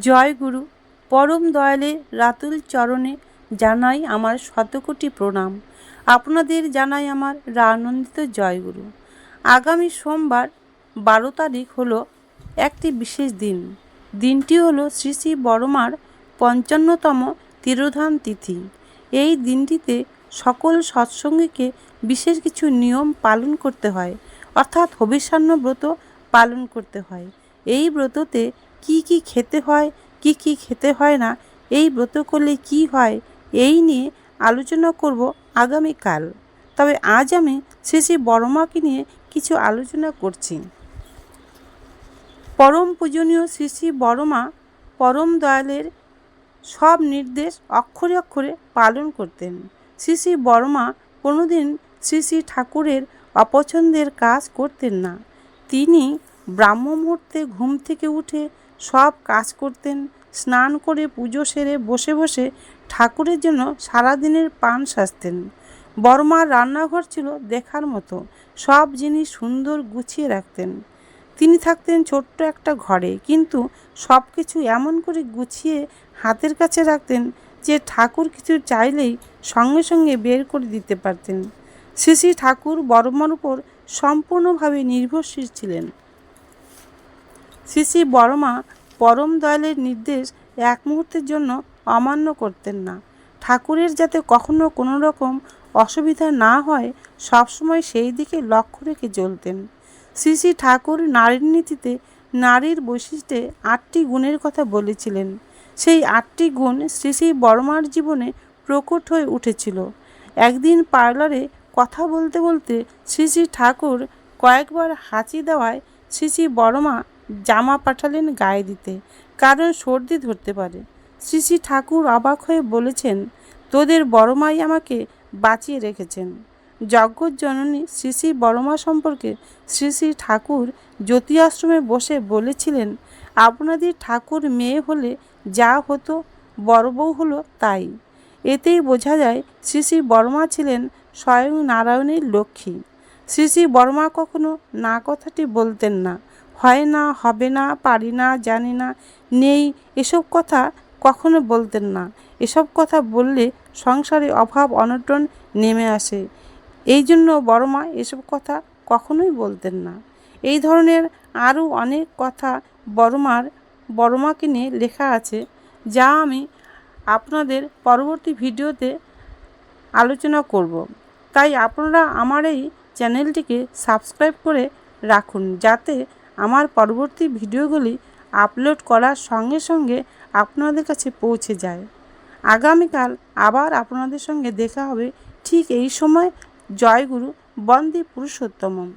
জয় গুরু। পরম দয়ালের রাতুল চরণে জানাই আমার শতকোটি প্রণাম। আপনাদের জানাই আমার আনন্দিত জয়গুরু। আগামী সোমবার 12 তারিখ হলো একটি বিশেষ দিন। দিনটি হলো শ্রী শ্রী বড়মার 55তম তিরোধান তিথি। এই দিনটিতে সকল সৎসঙ্গীকে বিশেষ কিছু নিয়ম পালন করতে হয়, অর্থাৎ হবিষ্যান্ন ব্রত পালন করতে হয়। এই ব্রততে কি কি খেতে হয়, কি কি খেতে হয় না, এই ব্রত করলে কি হয়, এই নিয়ে আলোচনা করব আগামীকাল। তবে আজ আমি শ্রী শ্রী বড়মাকে নিয়ে কিছু আলোচনা করছি। পরম পূজনীয় শ্রী শ্রী বড়মা পরম দয়ালের সব নির্দেশ অক্ষরে অক্ষরে পালন করতেন। শ্রী শ্রী বড়মা কোনোদিন শ্রী শ্রী ঠাকুরের অপছন্দের কাজ করতেন না। তিনি ব্রাহ্ম মুহূর্তে ঘুম থেকে উঠে সব কাজ করতেন। স্নান করে পুজো সেরে বসে বসে ঠাকুরের জন্য সারাদিনের পান সাজতেন। বড়মার রান্নাঘর ছিল দেখার মতো, সব জিনিস সুন্দর গুছিয়ে রাখতেন। তিনি থাকতেন ছোট্ট একটা ঘরে, কিন্তু সব কিছু এমন করে গুছিয়ে হাতের কাছে রাখতেন যে ঠাকুর কিছু চাইলেই সঙ্গে সঙ্গে বের করে দিতে পারতেন। শ্রী শ্রী ঠাকুর বড়মার উপর সম্পূর্ণভাবে নির্ভরশীল ছিলেন। শ্রী শ্রী বড়মা পরম দয়ালের নির্দেশ এক মুহূর্তের জন্য অমান্য করতেন না। ঠাকুরের যাতে কখনো কোনো রকম অসুবিধা না হয়, সবসময় সেই দিকে লক্ষ্য রেখে চলতেন। শ্রী শ্রী ঠাকুর নারীর নীতিতে নারীর বৈশিষ্ট্যে 8টি গুণের কথা বলেছিলেন। সেই 8টি গুণ শ্রী শ্রী বড়মার জীবনে প্রকট হয়ে উঠেছিল। একদিন পার্লারে কথা বলতে বলতে শ্রী শ্রী ঠাকুর কয়েকবার হাঁচি দেওয়ায় শ্রী শ্রী বড়মা জামা পাঠালেন গায়ে দিতে, কারণ সর্দি ধরতে পারে। শ্রী শ্রী ঠাকুর অবাক হয়ে বলেছেন, তোদের বড়মাই আমাকে বাঁচিয়ে রেখেছেন। জগৎজননী শ্রী শ্রী বড়মা সম্পর্কে শ্রী শ্রী ঠাকুর জ্যোতি আশ্রমে বসে বলেছিলেন, আপনাদের ঠাকুর মেয়ে হলে যা হতো, বড় বউ হলো তাই। এতেই বোঝা যায় শ্রী শ্রী বড়মা ছিলেন স্বয়ং নারায়ণের লক্ষ্মী। শ্রী শ্রী বড়মা কখনো না কথাটি বলতেন না। হয় না, হবে না, পারি না, জানি না, নেই, এসব কথা কখনো বলতেন না। এসব কথা বললে সংসারে অভাব অনটন নেমে আসে। এই জন্য বড়মা এসব কথা কখনোই বলতেন না। এই ধরনের আরও অনেক কথা বড়মাকে নিয়ে লেখা আছে, যা আমি আপনাদের পরবর্তী ভিডিওতে আলোচনা করব। তাই আপনারা আমার এই চ্যানেলটিকে সাবস্ক্রাইব করে রাখুন, যাতে আমার পরবর্তী ভিডিওগুলি আপলোড করার সঙ্গে সঙ্গে আপনাদের কাছে পৌঁছে যায়। আগামীকাল আবার আপনাদের সঙ্গে দেখা হবে ঠিক এই সময়। জয় গুরু। বন্দে পুরুষোত্তমম।